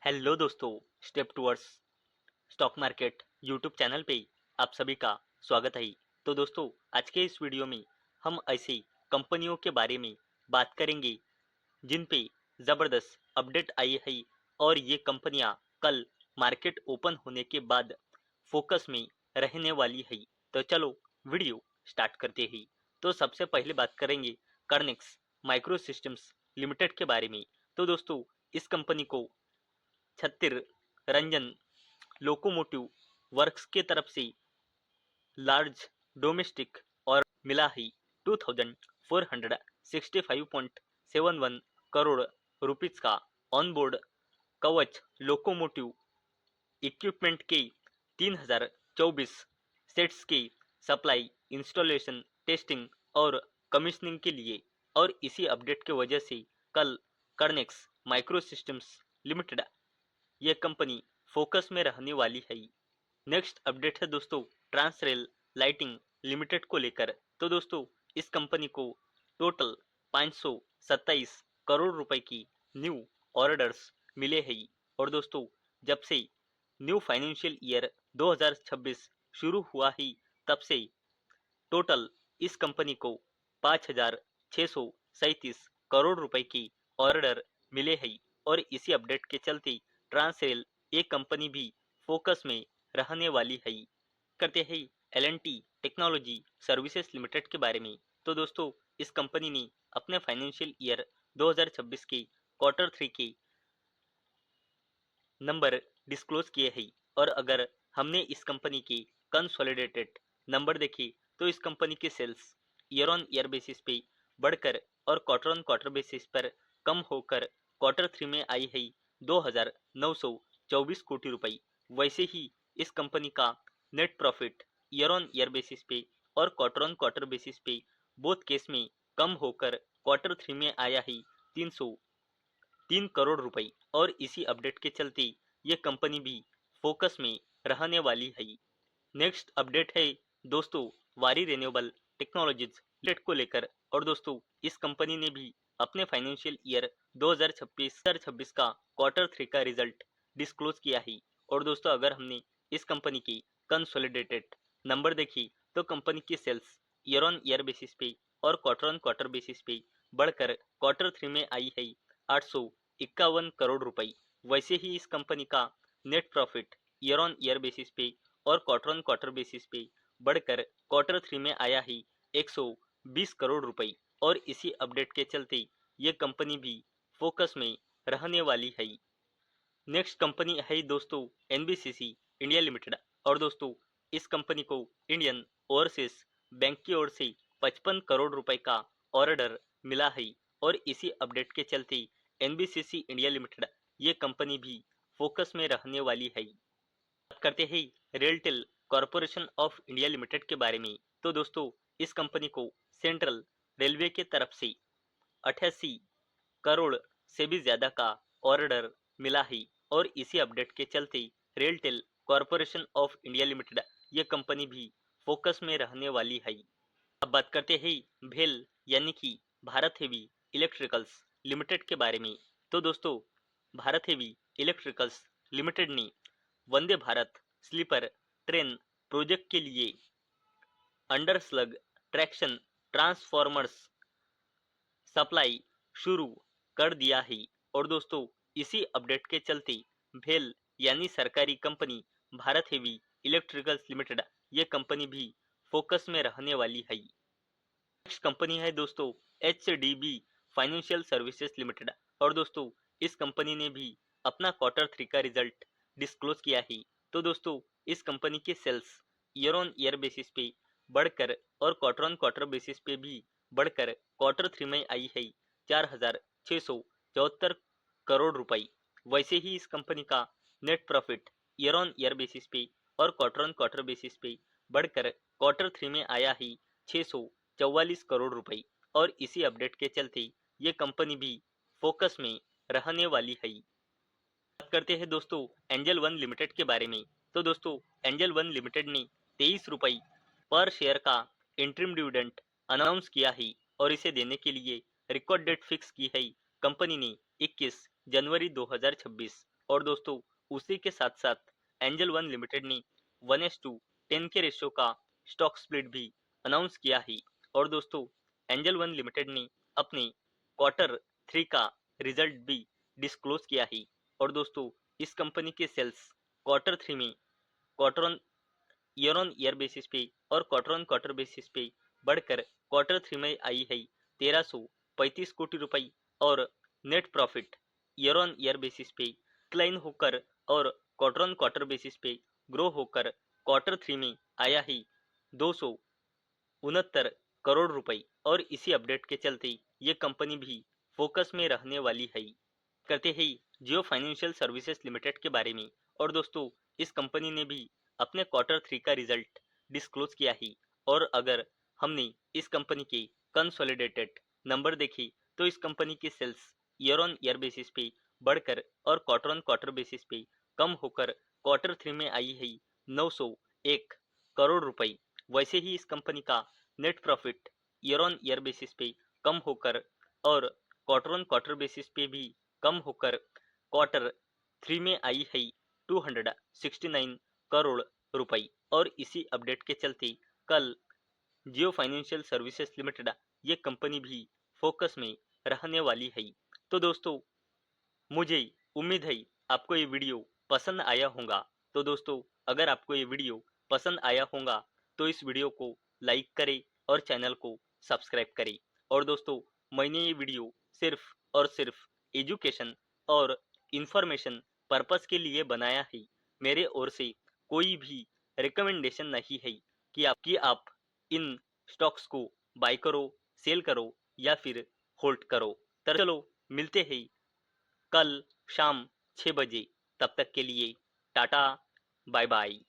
Hello दोस्तों, step towards stock market YouTube channel पे आप सभी का स्वागत है। तो दोस्तों, आज के इस वीडियो में हम ऐसी कंपनियों के बारे में बात करेंगे जिन पे ज़बरदस्त अपडेट आई है और ये कंपनियां कल मार्केट ओपन होने के बाद फोकस में रहने वाली है। तो चलो वीडियो स्टार्ट करते हैं। तो सबसे पहले बात करेंगे कर्निक्स माइक्रो सिस्टम्स लिमिटेड के बारे में। तो दोस्तों, इस कंपनी को छत्तीर रंजन लोकोमोटिव वर्क्स के तरफ से लार्ज डोमेस्टिक और मिला है 2465.71 करोड़ रुपीज का ऑनबोर्ड कवच लोकोमोटिव इक्विपमेंट के 3024 सेट्स की सप्लाई, इंस्टॉलेशन, टेस्टिंग और कमीशनिंग के लिए। और इसी अपडेट के वजह से कल कर्नेक्स माइक्रो सिस्टम्स लिमिटेड ये कंपनी फोकस में रहने वाली है। नेक्स्ट अपडेट है दोस्तों ट्रांसरेल लाइटिंग लिमिटेड को लेकर। तो दोस्तों, इस कंपनी को टोटल 527 करोड़ रुपए की न्यू ऑर्डर्स मिले हैं। और दोस्तों, जब से न्यू फाइनेंशियल ईयर 2026 शुरू हुआ ही तब से टोटल इस कंपनी को 5,637 करोड़ रुपए की ऑर्डर मिले हैं। और इसी अपडेट के चलते ट्रांसरेल ये कंपनी भी फोकस में रहने वाली है। करते हैं L&T टेक्नोलॉजी सर्विसेज लिमिटेड के बारे में। तो दोस्तों, इस कंपनी ने अपने फाइनेंशियल ईयर 2026 के क्वार्टर 3 के नंबर डिस्क्लोज किए हैं। और अगर हमने इस कंपनी के कंसोलिडेटेड नंबर देखे तो इस कंपनी के sales year on year basis पे बढ़कर और क्वार्टर ऑन क्वार्टर बेसिस पर कम होकर क्वार्टर 3 में आई है 2,924 कोटि रुपए। वैसे ही इस कंपनी का net profit year on year basis पे और क्वार्टर ऑन क्वार्टर बेसिस पे बोथ केस में कम होकर क्वार्टर 3 में आया है 303 करोड़ रुपए। और इसी अपडेट के चलते ये कंपनी भी फोकस में रहने वाली है। नेक्स्ट अपडेट है दोस्तों वारी रिन्यूएबल टेक्नोलॉजीज लिमिटेड को लेकर। और दोस्तों, इस कंपनी ने भी अपने फाइनेंशियल ईयर 2026 का क्वार्टर 3 का रिजल्ट डिस्क्लोज किया है। और दोस्तों, अगर हमने इस कंपनी की कंसोलिडेटेड नंबर देखी तो कंपनी की sales year on year basis पे और क्वार्टर ऑन क्वार्टर बेसिस पे बढ़कर क्वार्टर 3 में आई है 851 करोड़ रुपए। वैसे ही इस कंपनी का net profit year on year basis पे और क्वार्टर ऑन क्वार्टर बेसिस पे बढ़कर क्वार्टर 3 में आया ही 120 करोड़ रुपए। और इसी अपडेट के चलते ये कंपनी भी फोकस में रहने वाली है। नेक्स्ट कंपनी है दोस्तों NBCC इंडिया लिमिटेड। और दोस्तों, इस कंपनी को इंडियन ओवरसीज बैंक की ओर से 55 करोड़ रुपए का ऑर्डर मिला है। और इसी अपडेट के चलते NBCC इंडिया लिमिटेड ये कंपनी भी फोकस में रहने वाली है। बात करते हैं RailTel corporation of India limited के बारे में। तो दोस्तों, इस कंपनी को सेंट्रल रेलवे के तरफ से 88 करोड़ से भी ज्यादा का ऑर्डर मिला है। और इसी अपडेट के चलते RailTel corporation of India limited ये कंपनी भी फोकस में रहने वाली है। अब बात करते हैं भेल यानी कि भारत हेवी इलेक्ट्रिकल्स लिमिटेड के बारे में। तो दोस्तों, भारत हेवी इलेक्ट्रिकल्स लिमिटेड ने Vande Bharat sleeper train project के लिए under slug traction transformers supply शुरू कर दिया है। और दोस्तों, इसी अपडेट के चलते भेल यानी सरकारी company Bharat heavy electricals limited ये कंपनी भी फोकस में रहने वाली है। नेक्स्ट कंपनी है दोस्तों HDB फाइनेंशियल सर्विसेज लिमिटेड। और दोस्तों, इस कंपनी ने भी अपना क्वार्टर 3 का रिजल्ट डिस्क्लोज किया है। तो दोस्तों, इस कंपनी के sales year on year basis पे बढ़कर और क्वार्टर ऑन क्वार्टर बेसिस पे भी बढ़कर क्वार्टर 3 में आई है 4,674 करोड़ रुपए। वैसे ही इस कंपनी का net profit year on year basis पे और क्वार्टर ऑन क्वार्टर बेसिस पे बढ़कर क्वार्टर 3 में आया है 644 करोड़ रुपए। और इसी अपडेट के चलते ये कंपनी भी फोकस में रहने वाली है। बात करते हैं दोस्तों एंजल वन लिमिटेड के बारे में। तो दोस्तों, एंजल वन लिमिटेड ने 23 रुपए पर शेयर का इंटरिम डिविडेंड अनाउंस किया है। और इसे देने के लिए रिकॉर्ड डेट फिक्स की है कंपनी ने 21 जनवरी 2026। और दोस्तों उसी के साथ साथ एंजल वन लिमिटेड ने 1:10 के रेशियो का स्टॉक स्प्लिट भी अनाउंस किया है। और दोस्तों एंजल वन लिमिटेड ने अपने क्वार्टर 3 का रिजल्ट भी डिस्क्लोज किया है। और दोस्तों इस कंपनी के सेल्स क्वार्टर 3 में quarter year on year basis पे और क्वार्टर ऑन क्वार्टर बेसिस पे बढ़कर क्वार्टर 3 में आई है 1335 कोटि रुपए। और net profit year on year basis पे क्लाइन होकर और क्वार्टर ऑन क्वार्टर बेसिस पे ग्रो होकर क्वार्टर 3 में आया है 269 करोड़ रुपए। और इसी अपडेट के चलते ये कंपनी भी फोकस में रहने वाली है। करते हैं जियो फाइनेंशियल सर्विसेज लिमिटेड के बारे में। और दोस्तों इस कंपनी ने भी अपने क्वार्टर 3 का रिजल्ट डिस्क्लोज किया है। और अगर हमने इस कंपनी के कंसोलिडेटेड नंबर देखे तो इस कंपनी के sales year on year basis पे बढ़कर और क्वार्टर ऑन क्वार्टर बेसिस पे कम होकर क्वार्टर 3 में आई है 901 करोड़ रुपए। वैसे ही इस कंपनी का net profit year on year basis पे कम होकर और क्वार्टर ऑन क्वार्टर बेसिस पे भी कम होकर क्वार्टर 3 में आई है 269 करोड़ रुपए। और इसी अपडेट के चलते कल जियो फाइनेंशियल सर्विसेज लिमिटेड ये कंपनी भी फोकस में रहने वाली है। तो दोस्तों मुझे उम्मीद है आपको ये वीडियो पसंद आया होगा। तो दोस्तों अगर आपको ये वीडियो पसंद आया होगा तो इस वीडियो को लाइक करें और चैनल को सब्सक्राइब करें। और दोस्तों मैंने ये वीडियो सिर्फ और सिर्फ एजुकेशन और इंफॉर्मेशन पर्पस के लिए बनाया है। मेरे ओर से कोई भी रिकमेंडेशन नहीं है कि आप इन स्टॉक्स को बाय करो, सेल करो या फिर होल्ड करो। तो चलो मिलते हैं कल शाम 6 बजे। तब तक के लिए टाटा, बाय बाय।